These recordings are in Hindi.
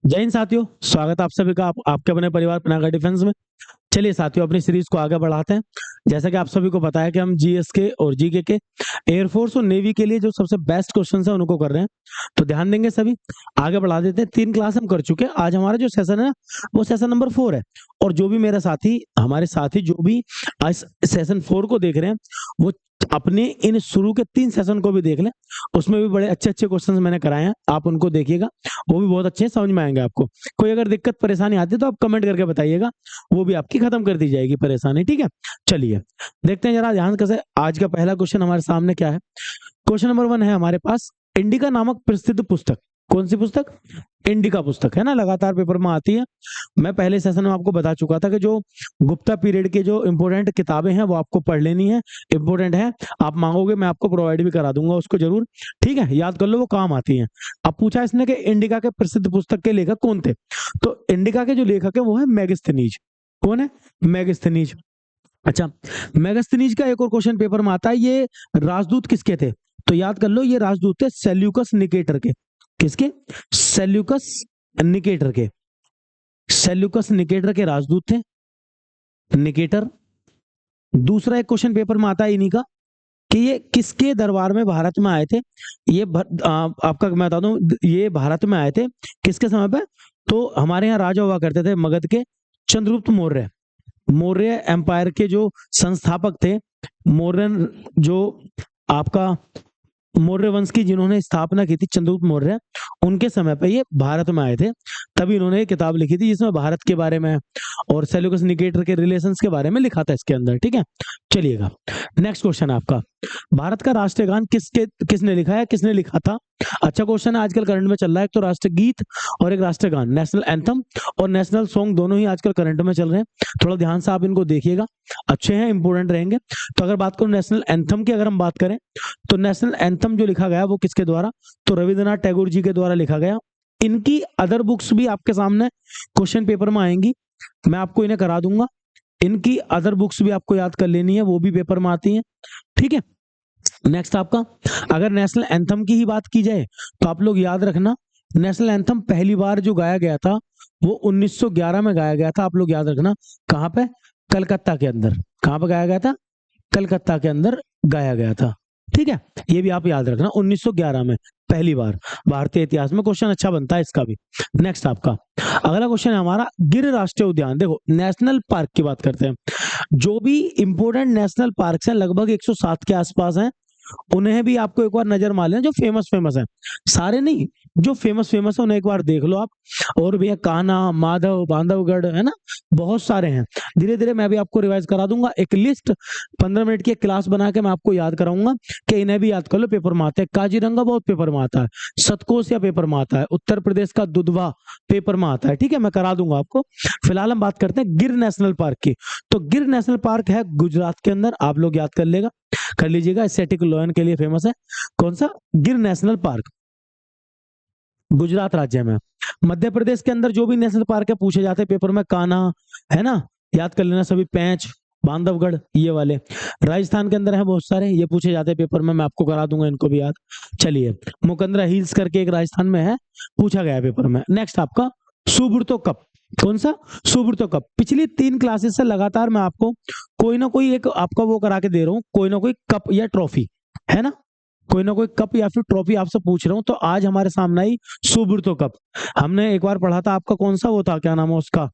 जय हिंद साथियों, स्वागत है आप सभी का आपके अपने परिवार पिनाका डिफेंस में। चलिए साथियों, अपनी सीरीज को आगे बढ़ाते हैं। जैसा कि आप सभी को पता है कि हम जीएस के और जीके के एयरफोर्स और नेवी के लिए जो सबसे बेस्ट क्वेश्चन है उनको कर रहे हैं, तो ध्यान देंगे सभी। आगे बढ़ा देते हैं। 3 क्लास हम कर चुके हैं। आज हमारा जो सेशन है वो सेशन नंबर 4 है। और जो भी मेरे साथी हमारे साथी जो भी आज सेशन 4 को देख रहे हैं, वो अपने इन शुरू के 3 सेशन को भी देख लें। उसमें भी बड़े अच्छे अच्छे क्वेश्चन मैंने कराए हैं, आप उनको देखिएगा, वो भी बहुत अच्छे हैं, समझ में आएंगे आपको। कोई अगर दिक्कत परेशानी आती है तो आप कमेंट करके बताइएगा, वो भी आपकी खत्म कर दी जाएगी परेशानी। ठीक है, चलिए देखते हैं जरा ध्यान कैसे। आज का पहला क्वेश्चन हमारे सामने क्या है। क्वेश्चन नंबर 1 है हमारे पास, इंडिका नामक प्रसिद्ध पुस्तक। कौन सी पुस्तक? इंडिका पुस्तक, है ना, लगातार पेपर में आती है। मैं पहले सेशन में आपको बता चुका था कि जो गुप्ता पीरियड के जो इंपोर्टेंट किताबें हैं वो आपको पढ़ लेनी है, इंपोर्टेंट है। आप मांगोगे मैं आपको प्रोवाइड भी करा दूंगा उसको जरूर। ठीक है, याद कर लो, वो काम आती है। अब पूछा इसने कि इंडिका के प्रसिद्ध पुस्तक के लेखक कौन थे, तो इंडिका के जो लेखक है वो है मेगास्थनीज। कौन है? मेगास्थनीज। अच्छा, मेगास्थनीज का एक और क्वेश्चन पेपर में आता है, ये राजदूत किसके थे? तो याद कर लो, ये राजदूत थे सेल्यूकस निकेटर के। किसके? सेल्यूकस निकेटर के। सेल्यूकस निकेटर के राजदूत थे निकेटर। दूसरा एक क्वेश्चन पेपर में आता है इन्हीं का, कि ये किसके दरबार में भारत में आए थे। ये आपका मैं बता दूं, ये भारत में आए थे किसके समय पे? तो हमारे यहाँ राजा हुआ करते थे मगध के, चंद्रगुप्त मौर्य। मौर्य एम्पायर के जो संस्थापक थे, मौर्यन जो आपका मौर्य वंश की जिन्होंने स्थापना की थी, चंद्रगुप्त मौर्य, उनके समय पे ये भारत में आए थे। तभी इन्होंने एक किताब लिखी थी जिसमें भारत के बारे में और सेल्यूकस निकेटर के रिलेशंस के बारे में लिखा था इसके अंदर। ठीक है, चलिएगा नेक्स्ट क्वेश्चन आपका, भारत का राष्ट्रीय गान किसने लिखा है, किसने लिखा था? अच्छा क्वेश्चन है, आजकल करंट में चल रहा है। एक तो राष्ट्रगीत और एक राष्ट्रीय गान, नेशनल एंथम और नेशनल सॉन्ग, दोनों ही आजकल करंट में चल रहे हैं। थोड़ा ध्यान से आप इनको देखिएगा, अच्छे हैं, इंपोर्टेंट रहेंगे। तो अगर बात करूं नेशनल एंथम की, अगर हम बात करें तो नेशनल एंथम जो लिखा गया वो किसके द्वारा? तो रविंद्रनाथ टैगोर जी के द्वारा लिखा गया। इनकी अदर बुक्स भी आपके सामने क्वेश्चन पेपर में आएंगी, मैं आपको इन्हें करा दूंगा। इनकी अदर बुक्स भी आपको याद कर लेनी है, वो भी पेपर में आती हैं। ठीक है, नेक्स्ट आपका, अगर नेशनल एंथम की ही बात की जाए तो आप लोग याद रखना, नेशनल एंथम पहली बार जो गाया गया था वो 1911 में गाया गया था। आप लोग याद रखना, कहां पे? कलकत्ता के अंदर। कहां पे गाया गया था? कलकत्ता के अंदर गाया गया था। ठीक है, ये भी आप याद रखना, 1911 में पहली बार भारतीय इतिहास में। क्वेश्चन अच्छा बनता है इसका भी। नेक्स्ट आपका अगला क्वेश्चन है हमारा, गिर राष्ट्रीय उद्यान। देखो, नेशनल पार्क की बात करते हैं। जो भी इंपोर्टेंट नेशनल पार्क हैं लगभग 107 के आसपास हैं, उन्हें भी आपको एक बार नजर मार लेना। जो फेमस फेमस है, सारे नहीं, जो फेमस फेमस है उन्हें एक बार देख लो आप। और भैया कान्हा, माधव, बांधवगढ़, है ना, बहुत सारे हैं। धीरे धीरे मैं भी आपको रिवाइज करा दूंगा, एक लिस्ट 15 मिनट की एक क्लास बना के मैं आपको याद कराऊंगा कि इन्हें भी याद कर लो, पेपर में आते हैं। काजीरंगा बहुत पेपर में आता है, सतकोसिया पेपर में आता है, उत्तर प्रदेश का दुधवा पेपर में आता है। ठीक है, मैं करा दूंगा आपको। फिलहाल हम बात करते हैं गिर नेशनल पार्क की। तो गिर नेशनल पार्क है गुजरात के अंदर, आप लोग याद कर लीजिएगा, एस्थेटिक लॉयन के लिए फेमस है। कौन सा? गिर नेशनल पार्क, गुजरात राज्य में। मध्य प्रदेश के अंदर जो भी नेशनल पार्क है पूछे जाते हैं पेपर में, कान्हा, है ना, याद कर लेना सभी, पेंच, बांधवगढ़, ये वाले। राजस्थान के अंदर है बहुत सारे, ये पूछे जाते हैं पेपर में, मैं आपको करा दूंगा इनको भी याद। चलिए, मुकंदरा हिल्स करके एक राजस्थान में है, पूछा गया पेपर में। नेक्स्ट आपका सुब्रतो कप। कौन सा? सुब्रतो कप। पिछली 3 क्लासेस से लगातार मैं आपको कोई ना कोई एक आपका वो करा के दे रहा हूँ, कोई ना कोई कप या ट्रॉफी, है ना, कोई ना कोई कप या फिर ट्रॉफी आपसे पूछ रहा हूं। तो आज हमारे सामने आई सुब्रतो कप। हमने एक बार पढ़ा था आपका, कौन सा वो था, क्या नाम है उसका,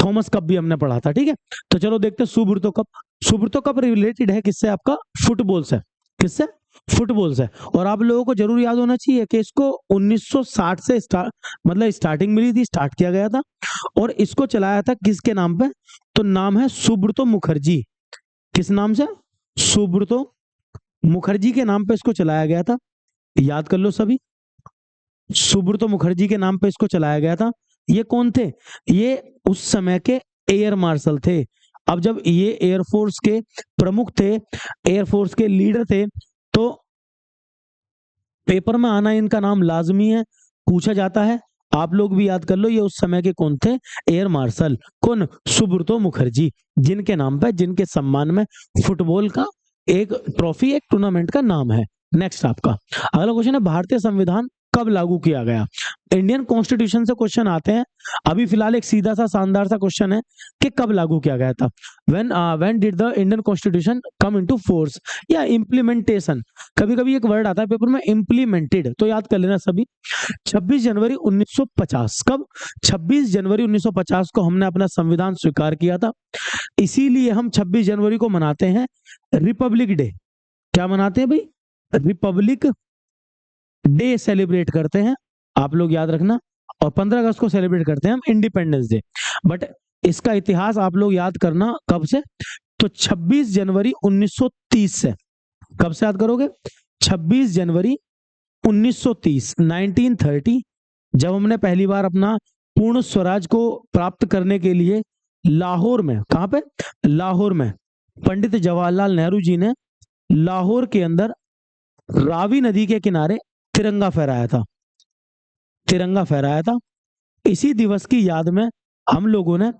थॉमस कप भी हमने पढ़ा था। ठीक है, तो चलो देखते हैं Subroto Cup. Subroto Cup related है किससे? आपका फुटबॉल से। किससे? फुटबॉल से। और आप लोगों को जरूर याद होना चाहिए कि इसको 1960 से स्टार्टिंग मिली थी, स्टार्ट किया गया था। और इसको चलाया था किसके नाम पे? तो नाम है सुब्रतो मुखर्जी। किस नाम से? सुब्रतो मुखर्जी के नाम पे इसको चलाया गया था। याद कर लो सभी, सुब्रतो मुखर्जी के नाम पे इसको चलाया गया था। ये कौन थे? ये उस समय के एयर मार्शल थे। अब जब ये एयरफोर्स के प्रमुख थे, एयरफोर्स के लीडर थे, तो पेपर में आना इनका नाम लाजमी है, पूछा जाता है। आप लोग भी याद कर लो, ये उस समय के कौन थे? Air marshal. कौन? सुब्रतो मुखर्जी, जिनके नाम पे, जिनके सम्मान में फुटबॉल का एक ट्रॉफी, एक टूर्नामेंट का नाम है। नेक्स्ट आपका अगला क्वेश्चन है, भारतीय संविधान कब लागू किया गया? इंडियन कॉन्स्टिट्यूशन से क्वेश्चन आते हैं। अभी फिलहाल एक सीधा सा शानदार सा क्वेश्चन है कि कब लागू किया गया था। When did the Indian constitution come into force या इम्प्लीमेंटेशन। कभी कभी एक वर्ड आता है पेपर में इम्प्लीमेंटेड, तो याद कर लेना सभी। 26 जनवरी 1950। कब? 26 जनवरी 1950 को हमने अपना संविधान स्वीकार किया था। इसीलिए हम 26 जनवरी को मनाते हैं रिपब्लिक डे। क्या मनाते हैं भाई? रिपब्लिक डे सेलिब्रेट करते हैं, आप लोग याद रखना। और 15 अगस्त को सेलिब्रेट करते हैं हम इंडिपेंडेंस डे। बट इसका इतिहास आप लोग याद करना कब से, तो 26 जनवरी 1930 से। कब से याद करोगे? 26 जनवरी 1930, 1930, जब हमने पहली बार अपना पूर्ण स्वराज को प्राप्त करने के लिए लाहौर में, कहां पे? लाहौर में पंडित जवाहरलाल नेहरू जी ने लाहौर के अंदर रावी नदी के किनारे तिरंगा फहराया था। तिरंगा फहराया था। इसी दिवस की याद में हम लोगों ने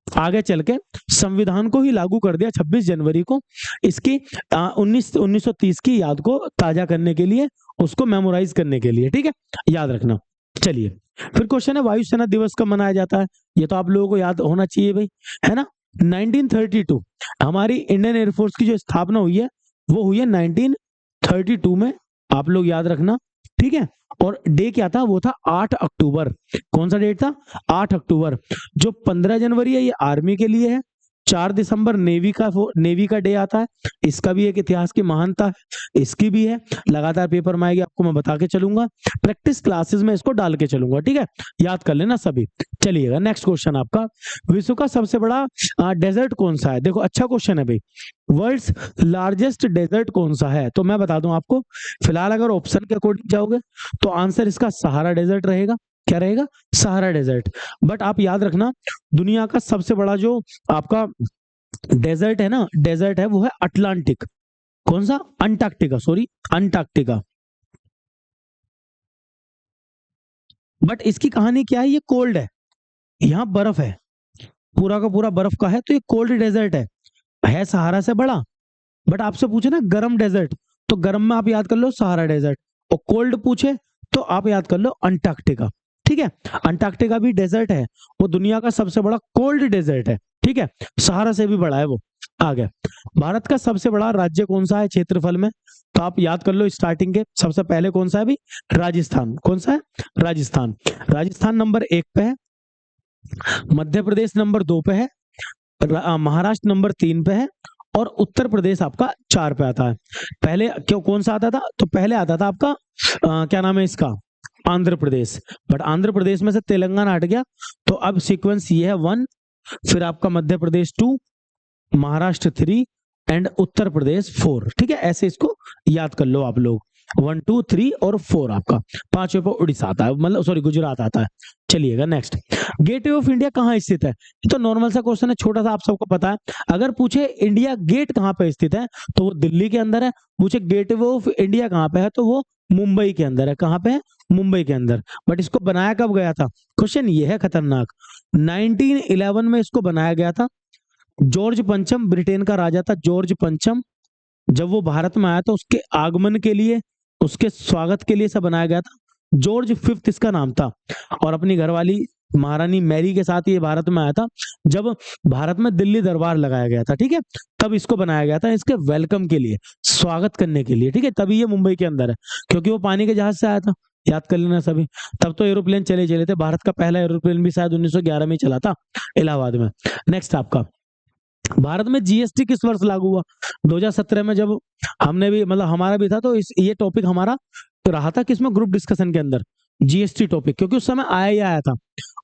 आगे चल के संविधान को ही लागू कर दिया 26 जनवरी को। इसकी 1930 की याद को ताजा करने के लिए, उसको मेमोराइज करने के लिए, ठीक है, याद रखना। चलिए फिर क्वेश्चन है वायुसेना दिवस कब मनाया जाता है? ये तो आप लोगों को याद होना चाहिए भाई, है ना। 1932 हमारी इंडियन एयरफोर्स की जो स्थापना हुई है वो हुई है 1932 में, आप लोग याद रखना, ठीक है। और डे क्या था? वो था 8 अक्टूबर। कौन सा डेट था? 8 अक्टूबर। जो 15 जनवरी है ये आर्मी के लिए है। 4 दिसंबर नेवी का डे आता है। इसका भी एक इतिहास की महानता है, इसकी भी है। लगातार पेपर में आएगी, आपको मैं बता के चलूंगा, प्रैक्टिस क्लासेस में इसको डाल के चलूंगा, ठीक है, याद कर लेना सभी। चलिएगा नेक्स्ट क्वेश्चन आपका, विश्व का सबसे बड़ा डेजर्ट कौन सा है? देखो अच्छा क्वेश्चन है भाई। वर्ल्ड्स लार्जेस्ट डेजर्ट कौन सा है? तो मैं बता दूं आपको, फिलहाल अगर ऑप्शन के अकॉर्डिंग जाओगे तो आंसर इसका सहारा डेजर्ट रहेगा। क्या रहेगा? Sahara desert. बट आप याद रखना, दुनिया का सबसे बड़ा जो आपका डेजर्ट है ना, डेजर्ट है, वो है अटलांटिक। कौन सा? Antarctica, sorry Antarctica. बट इसकी कहानी क्या है? ये कोल्ड है, यहाँ बर्फ है, पूरा का पूरा बर्फ का है, तो ये कोल्ड डेजर्ट है सहारा से बड़ा। बट आपसे पूछे ना गर्म डेजर्ट, तो गर्म में आप याद कर लो सहारा डेजर्ट, और कोल्ड पूछे तो आप याद कर लो अंटार्कटिका, ठीक है। अंटार्कटिका भी डेजर्ट है, वो दुनिया का सबसे बड़ा कोल्ड डेजर्ट है, ठीक है, सहारा से भी बड़ा है वो। आगे, भारत का सबसे बड़ा राज्य कौन सा है क्षेत्रफल में? तो आप याद कर लो स्टार्टिंग के, सबसे पहले कौन सा है भाई? राजस्थान। कौन सा है? राजस्थान। राजस्थान नंबर 1 पे है, मध्य प्रदेश नंबर 2 पे है, महाराष्ट्र नंबर 3 पे है, और उत्तर प्रदेश आपका 4 पे आता है। पहले क्यों कौन सा आता था? तो पहले आता था आपका क्या नाम है इसका? आंध्र प्रदेश। बट आंध्र प्रदेश में से तेलंगाना हट गया, तो अब सीक्वेंस ये है 1, फिर आपका मध्य प्रदेश 2, महाराष्ट्र 3 एंड उत्तर प्रदेश 4, ठीक है। ऐसे इसको याद कर लो आप लोग, 1 2 3 और 4 आपका। 5वें पर उड़ीसा आता है, मतलब सॉरी गुजरात आता है। चलिएगा नेक्स्ट, गेटवे ऑफ इंडिया कहाँ स्थित है? ये तो नॉर्मल सा क्वेश्चन है, छोटा सा, आप सबको पता है। अगर पूछे इंडिया गेट कहाँ पे स्थित है तो वो दिल्ली के अंदर है। पूछे गेटवे ऑफ इंडिया कहाँ पे है तो वो मुंबई के अंदर है। कहाँ पे है? मुंबई के अंदर। बट इसको बनाया कब गया था? क्वेश्चन ये है खतरनाक। 1911 में इसको बनाया गया था। जॉर्ज पंचम, ब्रिटेन का राजा था जॉर्ज पंचम, जब वो भारत में आया तो उसके आगमन के लिए, उसके स्वागत के लिए सब बनाया गया था। जॉर्ज 5th इसका नाम था, और अपनी घरवाली महारानी मैरी के साथ ये भारत में आया था जब भारत में दिल्ली दरबार लगाया गया था, ठीक है। तब इसको बनाया गया था इसके वेलकम के लिए, स्वागत करने के लिए, ठीक है। तभी ये मुंबई के अंदर है, क्योंकि वो पानी के जहाज से आया था, याद कर लेना सभी। तब तो एरोप्लेन चले थे, भारत का पहला एरोप्लेन भी शायद 1911 में चला था इलाहाबाद में। नेक्स्ट आपका, भारत में जीएसटी किस वर्ष लागू हुआ? 2017 में, जब हमने भी, मतलब हमारा भी था, तो ये टॉपिक हमारा रहा था किसमें? ग्रुप डिस्कशन के अंदर, जीएसटी टॉपिक, क्योंकि उस समय आया था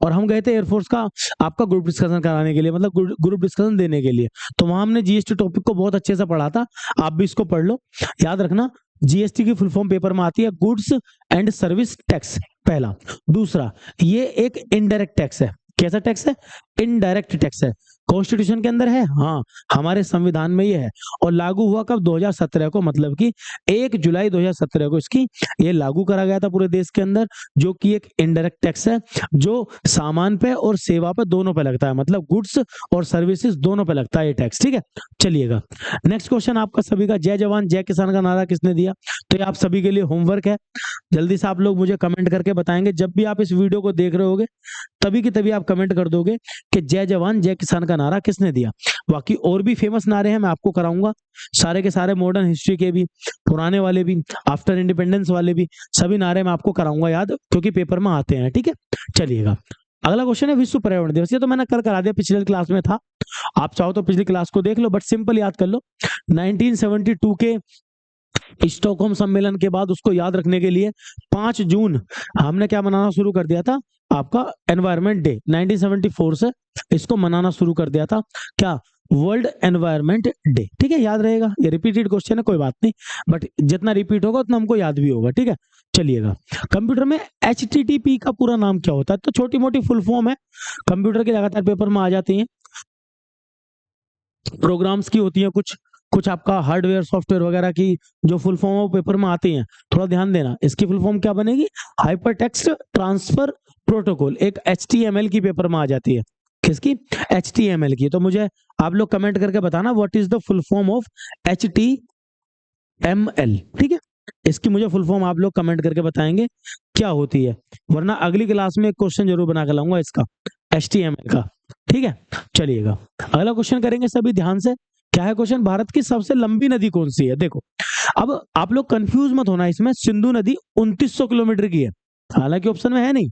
और हम गए थे एयरफोर्स का आपका ग्रुप डिस्कशन कराने के लिए, मतलब ग्रुप डिस्कशन देने के लिए। तो वहां हमने जीएसटी टॉपिक को बहुत अच्छे से पढ़ा था, आप भी इसको पढ़ लो, याद रखना। जीएसटी की फुल फॉर्म पेपर में आती है, गुड्स एंड सर्विस टैक्स, पहला। दूसरा, ये एक इनडायरेक्ट टैक्स है। कैसा टैक्स है? इनडायरेक्ट टैक्स है। कॉन्स्टिट्यूशन के अंदर है, हाँ हमारे संविधान में ये है। और लागू हुआ कब? 2017 को, मतलब कि 1 जुलाई 2017 को इसकी ये लागू करा गया था पूरे देश के अंदर, जो कि एक इनडायरेक्ट टैक्स है जो सामान पे और सेवा पे दोनों पे लगता है, मतलब गुड्स और सर्विसेज दोनों पे लगता है ये टैक्स, ठीक है। चलिएगा नेक्स्ट क्वेश्चन आपका सभी का, जय जवान जय किसान का नारा किसने दिया? तो ये आप सभी के लिए होमवर्क है, जल्दी से आप लोग मुझे कमेंट करके बताएंगे। जब भी आप इस वीडियो को देख रहे होगे तभी की तभी आप कमेंट कर दोगे कि जय जवान जय किसान का नारा किसने दिया। बाकी और भी फेमस नारे हैं, मैं आपको कराऊंगा सारे के सारे, मॉडर्न हिस्ट्री के भी, पुराने वाले भी, आफ्टर इंडिपेंडेंस वाले भी, सभी नारे मैं आपको कराऊंगा याद, क्योंकि पेपर में आते हैं, ठीक है। चलिएगा अगला क्वेश्चन है विश्व पर्यावरण दिवस। ये तो मैंने कल करा दिया, पिछले क्लास में था, आप चाहो तो पिछली क्लास को देख लो, बट सिंपल याद कर लो। 1972 के स्टॉकहोम सम्मेलन के बाद उसको याद रखने के लिए 5 जून हमने क्या मनाना शुरू कर दिया था? आपका एनवायरनमेंट डे। 1974 से इसको मनाना शुरू कर दिया था, क्या? वर्ल्ड एनवायरनमेंट डे, ठीक है, याद रहेगा। ये रिपीटेड क्वेश्चन है, कोई बात नहीं, बट जितना रिपीट होगा उतना हमको याद भी होगा, ठीक है। चलिएगा कंप्यूटर में HTTP का पूरा नाम क्या होता है? तो छोटी मोटी फुल फॉर्म है, कंप्यूटर के लगातार पेपर में आ जाती है, प्रोग्राम्स की होती है कुछ कुछ आपका हार्डवेयर सॉफ्टवेयर वगैरह की जो फुल फॉर्म है वो पेपर में आती हैं, थोड़ा ध्यान देना। इसकी फुल फॉर्म क्या बनेगी? हाइपर टेक्स्ट ट्रांसफर प्रोटोकॉल, एक HTML की पेपर में आ जाती है। किसकी? HTML की। तो मुझे आप लोग कमेंट करके बताना what is the full form of HTML, ठीक है। इसकी मुझे फुल फॉर्म आप लोग कमेंट करके बताएंगे क्या होती है, वरना अगली क्लास में एक क्वेश्चन जरूर बना के लाऊंगा इसका, HTML का, ठीक है। चलिएगा अगला क्वेश्चन करेंगे सभी ध्यान से। क्या है क्वेश्चन? भारत की सबसे लंबी नदी कौन सी है? देखो अब आप लोग कंफ्यूज मत होना, इसमें सिंधु नदी 2900 किलोमीटर की है, हालांकि ऑप्शन में है नहीं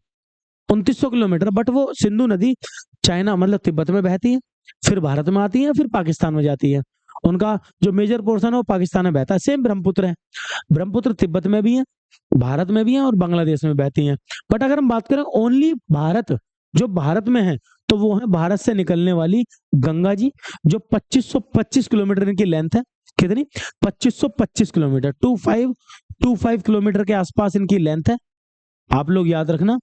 2900 किलोमीटर, बट वो सिंधु नदी चाइना मतलब तिब्बत में बहती है, फिर भारत में आती है, फिर पाकिस्तान में जाती है। उनका जो मेजर पोर्शन है वो पाकिस्तान में बहता है। सेम ब्रह्मपुत्र है, ब्रह्मपुत्र तिब्बत में भी है, भारत में भी है और बांग्लादेश में बहती है। बट अगर हम बात करें ओनली भारत, जो भारत में है, तो वो है भारत से निकलने वाली गंगा जी, जो 2525 किलोमीटर इनकी लेंथ है। कितनी? 2525 किलोमीटर, 2525 किलोमीटर के आसपास इनकी लेंथ है, आप लोग याद रखना,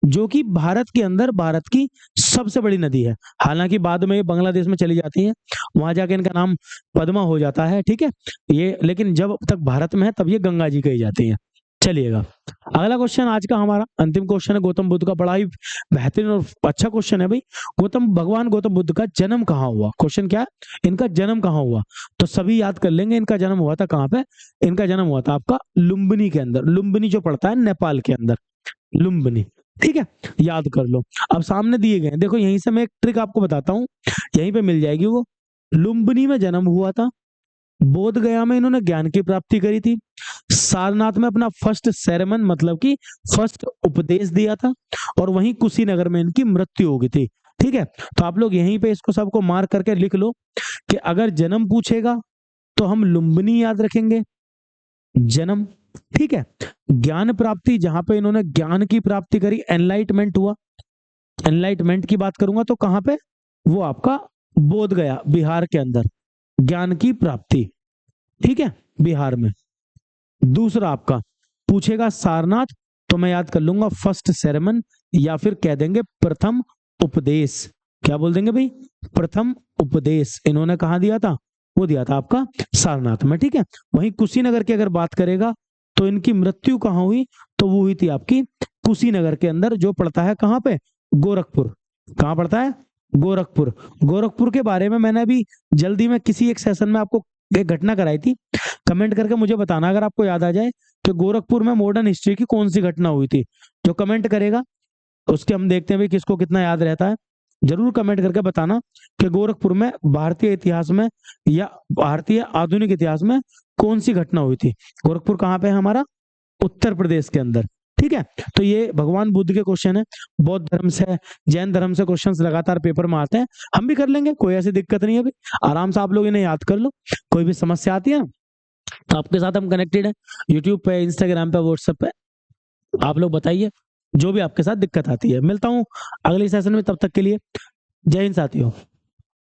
जो कि भारत के अंदर भारत की सबसे बड़ी नदी है। हालांकि बाद में ये बांग्लादेश में चली जाती है, वहां जाके इनका नाम पद्मा हो जाता है, ठीक है ये, लेकिन जब तक भारत में है तब ये गंगा जी कही जाती है। चलिएगा अगला क्वेश्चन आज का हमारा अंतिम क्वेश्चन है गौतम बुद्ध का, बड़ा ही बेहतरीन और अच्छा क्वेश्चन है भाई। भगवान गौतम बुद्ध का जन्म कहाँ हुआ? क्वेश्चन क्या है? इनका जन्म कहाँ हुआ? तो सभी याद कर लेंगे, इनका जन्म हुआ था कहाँ पे? इनका जन्म हुआ था आपका लुम्बिनी के अंदर, लुम्बिनी जो पड़ता है नेपाल के अंदर, लुम्बिनी, ठीक है, याद कर लो। अब सामने दिए गए, देखो यहीं से मैं एक ट्रिक आपको बताता हूँ, यहीं पे मिल जाएगी वो। लुम्बिनी में जन्म हुआ था, बोध गया में इन्होंने ज्ञान की प्राप्ति करी थी, सारनाथ में अपना फर्स्ट सेरेमन मतलब कि फर्स्ट उपदेश दिया था, और वहीं कुशीनगर में इनकी मृत्यु हो गई थी, ठीक है। तो आप लोग यहीं पे इसको सबको मार्क करके लिख लो कि अगर जन्म पूछेगा तो हम लुम्बिनी याद रखेंगे, जन्म, ठीक है। ज्ञान प्राप्ति, जहां पे इन्होंने ज्ञान की प्राप्ति करी, एनलाइटमेंट हुआ, एनलाइटमेंट की बात करूंगा तो कहां पे? वो आपका बोध गया, बिहार के अंदर ज्ञान की प्राप्ति, ठीक है, बिहार में। दूसरा आपका पूछेगा सारनाथ, तो मैं याद कर लूंगा फर्स्ट सेरेमन, या फिर कह देंगे प्रथम उपदेश। क्या बोल देंगे भाई? प्रथम उपदेश इन्होंने कहा दिया था? वो दिया था आपका सारनाथ में, ठीक है। वहीं कुशीनगर की अगर बात करेगा तो इनकी मृत्यु कहाँ हुई? तो वो हुई थी आपकी कुशीनगर के अंदर, जो पड़ता है कहाँ पे? गोरखपुर। कहाँ पड़ता है? गोरखपुर। गोरखपुर के बारे में मैंने अभी जल्दी में किसी एक सेशन में आपको एक घटना कराई थी, कमेंट करके मुझे बताना अगर आपको याद आ जाए कि गोरखपुर में मॉडर्न हिस्ट्री की कौन सी घटना हुई थी। जो कमेंट करेगा उसके हम देखते हैं भाई किसको कितना याद रहता है, जरूर कमेंट करके बताना कि गोरखपुर में भारतीय इतिहास में या भारतीय आधुनिक इतिहास में कौन सी घटना हुई थी। गोरखपुर कहाँ पे है हमारा? उत्तर प्रदेश के अंदर, ठीक है। तो ये भगवान बुद्ध के क्वेश्चन है, बौद्ध धर्म से, जैन धर्म से क्वेश्चंस लगातार पेपर में आते हैं, हम भी कर लेंगे, कोई ऐसी दिक्कत नहीं है भाई, आराम से आप लोग इन्हें याद कर लो। कोई भी समस्या आती है ना तो आपके साथ हम कनेक्टेड है, यूट्यूब पे, इंस्टाग्राम पे, व्हाट्सएप पे, आप लोग बताइए जो भी आपके साथ दिक्कत आती है। मिलता हूँ अगले सेशन में, तब तक के लिए जय हिंद साथियों।